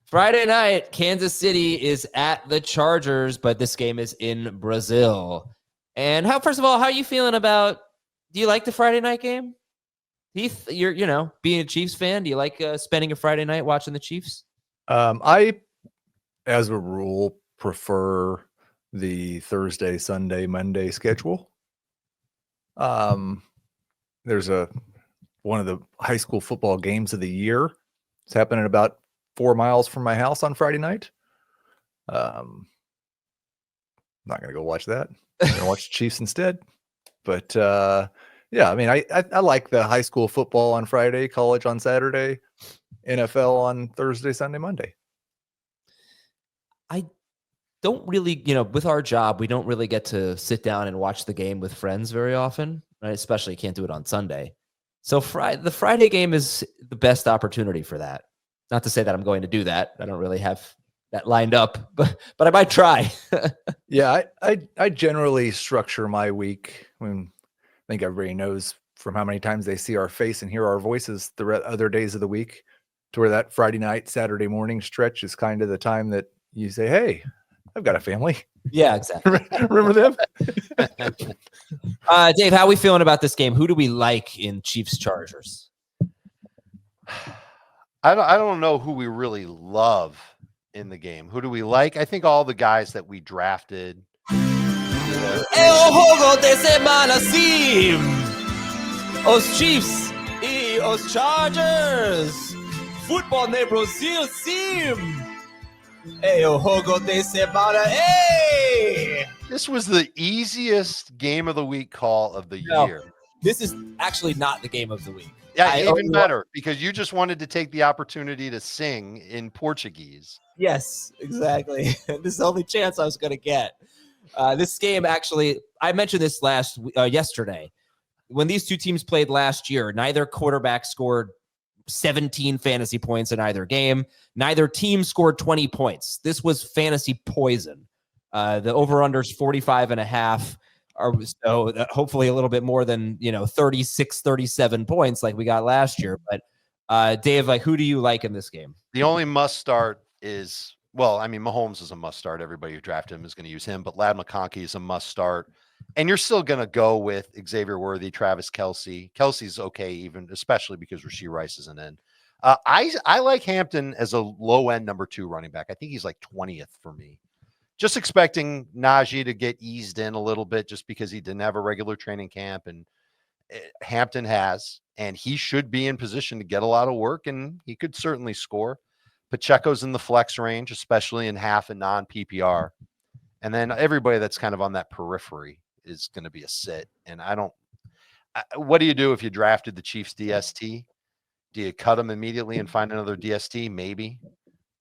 Friday night, Kansas City is at the Chargers, but this game is in Brazil. And first of all, how are you feeling about, do you like the Friday night game? Heath, you're, being a Chiefs fan, do you like spending a Friday night watching the Chiefs? I, as a rule, prefer the Thursday, Sunday, Monday schedule. There's one of the high school football games of the year. It's happening about 4 miles from my house on Friday night. I'm not going to go watch that. I'm going to watch the Chiefs instead. But yeah, I mean, I like the high school football on Friday, college on Saturday, NFL on Thursday, Sunday, Monday. I don't really, with our job, we don't really get to sit down and watch the game with friends very often, right? Especially can't do it on Sunday. So the Friday game is the best opportunity for that. Not to say that I'm going to do that. I don't really have that lined up, but I might try. Yeah, I generally structure my week. I think everybody knows from how many times they see our face and hear our voices the other days of the week, to where that Friday night, Saturday morning stretch is kind of the time that you say, hey, I've got a family. Yeah, exactly. Remember them? Dave, how are we feeling about this game? Who do we like in Chiefs Chargers? I don't know who we really love in the game. Who do we like? I think all the guys that we drafted. Jogo de semana, sim! Os Chiefs e os Chargers! Futebol no Brasil, sim! Jogo de semana, hey! This was the easiest game of the week call of the year. This is actually not the game of the week. Yeah, even better, because you just wanted to take the opportunity to sing in Portuguese. Yes, exactly. This is the only chance I was going to get. This game, actually, I mentioned this yesterday. When these two teams played last year, neither quarterback scored 17 fantasy points in either game. Neither team scored 20 points. This was fantasy poison. The over-under's 45.5. So hopefully a little bit more than 36, 37 points like we got last year. But Dave, who do you like in this game? The only must start is, Mahomes is a must start. Everybody who drafted him is going to use him, but Ladd McConkey is a must start. And you're still going to go with Xavier Worthy, Travis Kelce. Kelsey's okay, even especially because Rashee Rice isn't in. I like Hampton as a low end number 2 running back. I think he's like 20th for me. Just expecting Najee to get eased in a little bit just because he didn't have a regular training camp, and Hampton has, and he should be in position to get a lot of work, and he could certainly score. Pacheco's in the flex range, especially in half and non-PPR. And then everybody that's kind of on that periphery is going to be a sit. And what do you do if you drafted the Chiefs DST? Do you cut them immediately and find another DST? Maybe,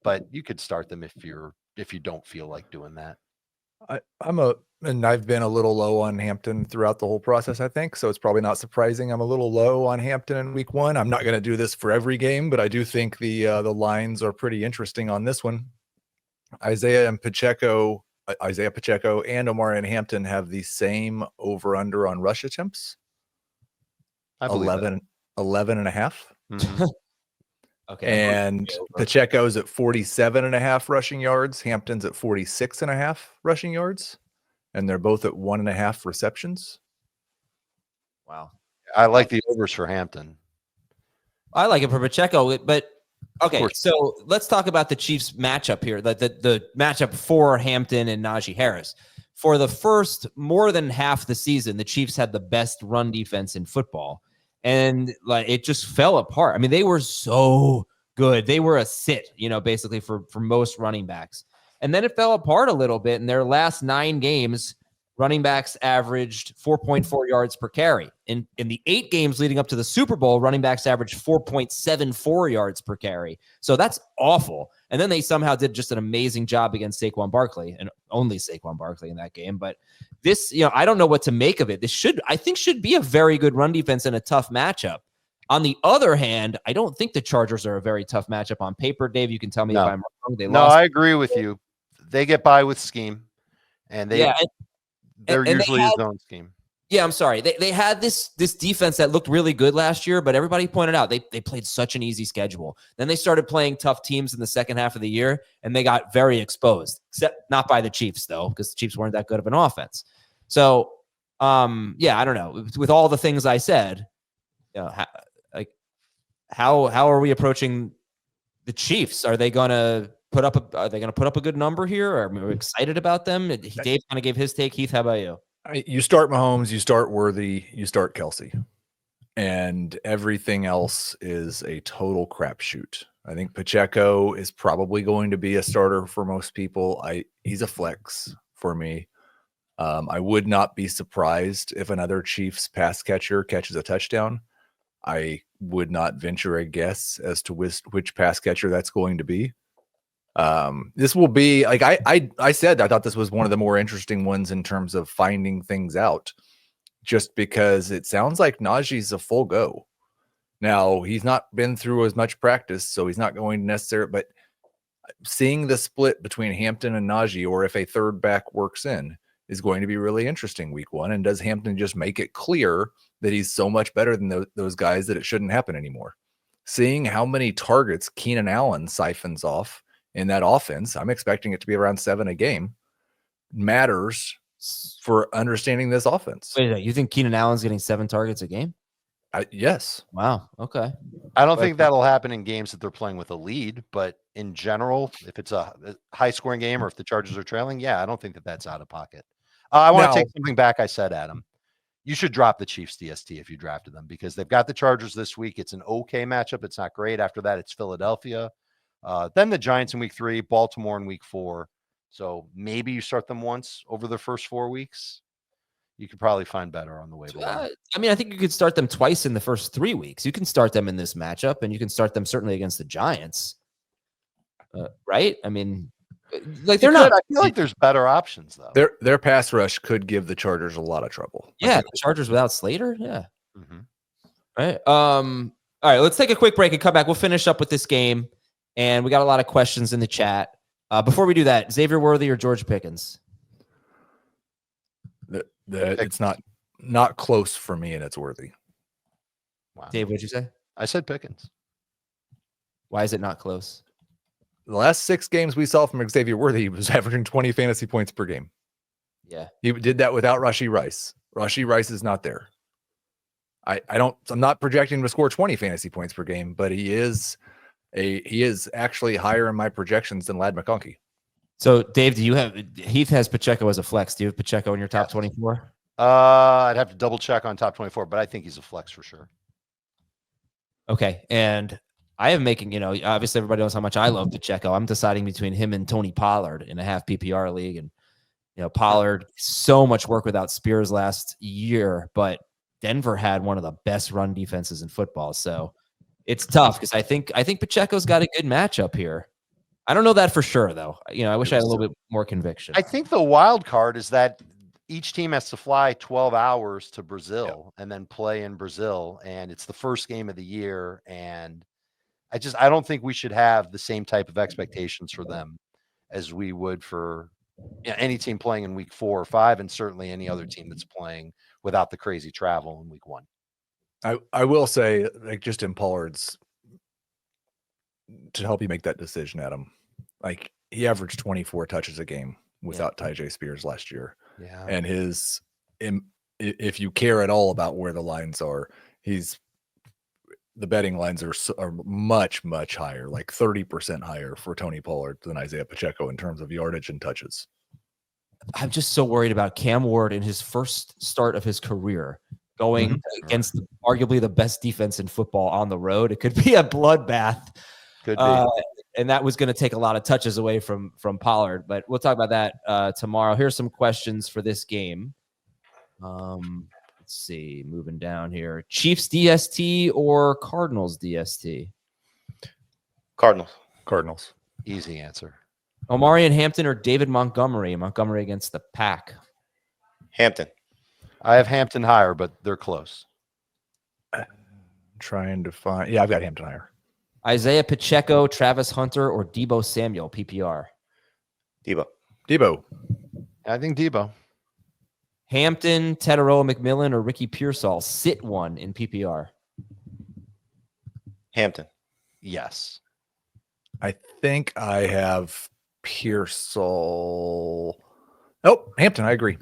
but you could start them if you don't feel like doing that. I've been a little low on Hampton throughout the whole process, I think. So it's probably not surprising I'm a little low on Hampton in week 1. I'm not going to do this for every game, but I do think the lines are pretty interesting on this one. Isiah Pacheco and Omarion Hampton have the same over-under on rush attempts. I believe 11 and a half. Mm-hmm. Okay. And Pacheco's at 47.5 rushing yards. Hampton's at 46.5 rushing yards. And they're both at 1.5 receptions. Wow. I like the overs for Hampton. I like it for Pacheco, but okay. So let's talk about the Chiefs matchup here. The matchup for Hampton and Najee Harris. For the first more than half the season, the Chiefs had the best run defense in football. And it just fell apart. I mean, they were so good. They were a sit, basically for most running backs. And then it fell apart a little bit. In their last 9 games, running backs averaged 4.4 yards per carry. In the 8 games leading up to the Super Bowl, running backs averaged 4.74 yards per carry. So that's awful. And then they somehow did just an amazing job against Saquon Barkley, and only Saquon Barkley in that game. But this, I don't know what to make of it. This should be a very good run defense and a tough matchup. On the other hand, I don't think the Chargers are a very tough matchup on paper. Dave, you can tell me if I'm wrong. I agree with you. They get by with scheme, and they're usually a zone scheme. Yeah, I'm sorry. They had this defense that looked really good last year, but everybody pointed out they played such an easy schedule. Then they started playing tough teams in the second half of the year, and they got very exposed, except not by the Chiefs, though, because the Chiefs weren't that good of an offense. So, yeah, I don't know. With all the things I said, how are we approaching the Chiefs? Are they going to put up a good number here? Are we excited about them? Dave kind of gave his take. Heath, how about you? You start Mahomes, you start Worthy, you start Kelce, and everything else is a total crapshoot. I think Pacheco is probably going to be a starter for most people. He's a flex for me. I would not be surprised if another Chiefs pass catcher catches a touchdown. I would not venture a guess as to which pass catcher that's going to be. This will be like I said, I thought this was one of the more interesting ones in terms of finding things out, just because it sounds like Najee's a full go. Now, he's not been through as much practice, so he's not going to necessarily, but seeing the split between Hampton and Najee, or if a third back works in, is going to be really interesting week one. And does Hampton just make it clear that he's so much better than those guys that it shouldn't happen anymore? Seeing how many targets Keenan Allen siphons off in that offense, I'm expecting it to be around 7 a game, matters for understanding this offense. Wait, you think Keenan Allen's getting 7 targets a game? Yes. Wow. Okay. I don't think that'll happen in games that they're playing with a lead, but in general, if it's a high scoring game or if the Chargers are trailing, yeah, I don't think that's out of pocket. I want to take something back I said, Adam. You should drop the Chiefs DST if you drafted them, because they've got the Chargers this week. It's an okay matchup. It's not great. After that, it's Philadelphia. Then the Giants in week 3, Baltimore in week 4. So maybe you start them once over the first 4 weeks. You could probably find better on the way. I mean, I think you could start them twice in the first 3 weeks. You can start them in this matchup, and you can start them certainly against the Giants. Right? I mean, like they're not. I feel like there's better options though. Their pass rush could give the Chargers a lot of trouble. Yeah, the Chargers without Slater. Yeah. Mm-hmm. Right. All right. Let's take a quick break and come back. We'll finish up with this game, and we got a lot of questions in the chat. Before we do that, Xavier Worthy or George Pickens? It's not close for me, and it's Worthy. Wow. Dave, what'd you say? I said Pickens. Why is it not close? The last 6 games we saw from Xavier Worthy, he was averaging 20 fantasy points per game. Yeah. He did that without Rashee Rice. Rashee Rice is not there. I'm not projecting him to score 20 fantasy points per game, but he is actually higher in my projections than Ladd McConkey. So, Dave, Heath has Pacheco as a flex. Do you have Pacheco in your top 24? I'd have to double check on top 24, but I think he's a flex for sure. Okay. And I am making, obviously everybody knows how much I love Pacheco. I'm deciding between him and Tony Pollard in a half PPR league. And, Pollard, so much work without Spears last year, but Denver had one of the best run defenses in football. So it's tough because I think Pacheco's got a good matchup here. I don't know that for sure, though. I wish I had a little bit more conviction. I think the wild card is that each team has to fly 12 hours to Brazil and then play in Brazil. And it's the first game of the year. And I don't think we should have the same type of expectations for them as we would for any team playing in week 4 or 5, and certainly any other team that's playing without the crazy travel in week 1. I will say, like, just in Pollard's, to help you make that decision, Adam, like, he averaged 24 touches a game without Tyjae Spears last year. Yeah. And if you care at all about where the lines are, the betting lines are much, much higher, like 30% higher for Tony Pollard than Isiah Pacheco in terms of yardage and touches. I'm just so worried about Cam Ward in his first start of his career going against arguably the best defense in football on the road. It could be a bloodbath. Could be. And that was going to take a lot of touches away from Pollard, but we'll talk about that tomorrow. Here's some questions for this game. Let's see, moving down here. Chiefs DST or Cardinals DST? Cardinals. Easy answer. Omarion Hampton or David Montgomery? Montgomery against the Pack. Hampton. I have Hampton higher, but they're close. Trying to find. Yeah, I've got Hampton higher. Isiah Pacheco, Travis Hunter, or Deebo Samuel, PPR? Deebo. Deebo. I think Deebo. Hampton, Tetaroa McMillan, or Ricky Pearsall. Sit one in PPR. Hampton. Yes. I think I have Pearsall. Oh, Hampton. I agree.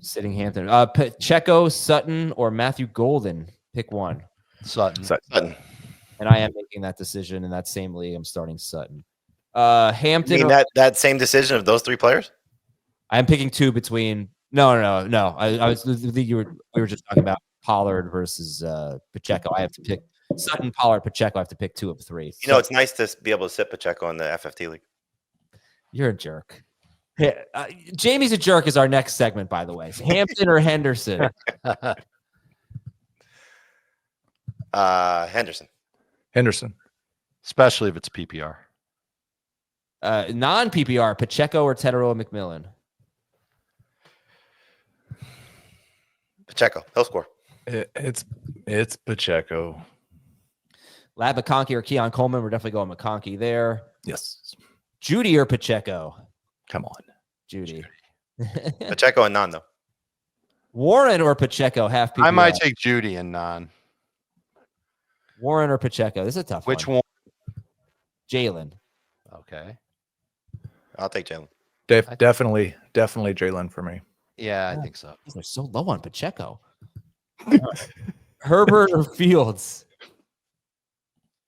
Sitting Hampton. Pacheco, Sutton, or Matthew Golden. Pick one. Sutton. Sutton. And I am making that decision in that same league. I'm starting Sutton. Hampton. You mean that same decision of those three players? I'm picking two between. No. I was. We were just talking about Pollard versus Pacheco. I have to pick Sutton, Pollard, Pacheco. I have to pick two of three. You know, it's nice to be able to sit Pacheco in the FFT league. You're a jerk. Yeah, Jamie's a jerk is our next segment, by the way. Hampton or Henderson? Henderson. Especially if it's PPR. Non-PPR, Pacheco or Tetaroa McMillan? Pacheco. He'll score. It's Pacheco. Ladd McConkey or Keon Coleman? We're definitely going McConkey there. Yes. Judy or Pacheco? Come on. Judy. Pacheco and non, though. Warren or Pacheco? Half PPR. I might take Judy and non. Warren or Pacheco? This is a tough Which one. one? Jalen. Okay. I'll take Jalen. Definitely Jalen for me. Yeah, I think so. They're so low on Pacheco. Herbert or Fields?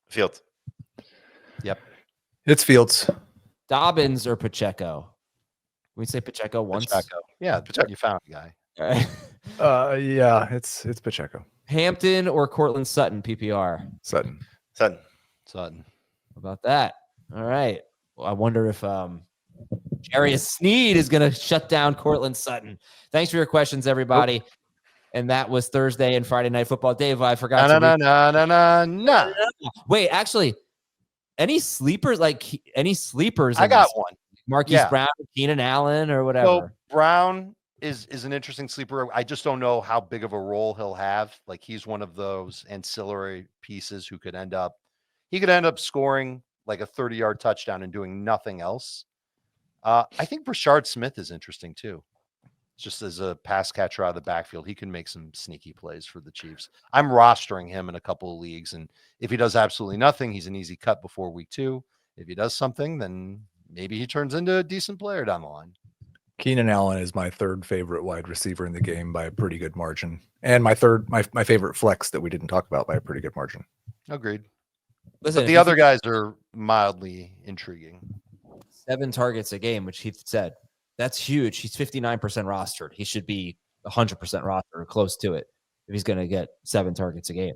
Fields. Yep. It's Fields. Dobbins or Pacheco? We say Pacheco once. Pacheco. Yeah, Pacheco. you found a guy. All right. Yeah, it's Pacheco. Hampton or Cortland Sutton, PPR? Sutton. Sutton. How about that? All right. Well, I wonder if Jarius Sneed is going to shut down Cortland Sutton. Thanks for your questions, everybody. And that was Thursday and Friday Night Football. Dave, I forgot No. Wait, actually, any sleepers? I got one. Marquise Brown, Keenan Allen, or whatever. So Brown is an interesting sleeper. I just don't know how big of a role he'll have. Like, he's one of those ancillary pieces who could end up scoring like a 30-yard touchdown and doing nothing else. I think Brashard Smith is interesting too. Just as a pass catcher out of the backfield, he can make some sneaky plays for the Chiefs. I'm rostering him in a couple of leagues, and if he does absolutely nothing, he's an easy cut before week 2. If he does something, then maybe he turns into a decent player down the line. Keenan Allen is my third favorite wide receiver in the game by a pretty good margin, and my favorite flex that we didn't talk about by a pretty good margin. Agreed. Listen, But the other guys are mildly intriguing. 7 targets a game, which Heath said. That's huge. He's 59% rostered. He should be 100% rostered or close to it if he's going to get 7 targets a game.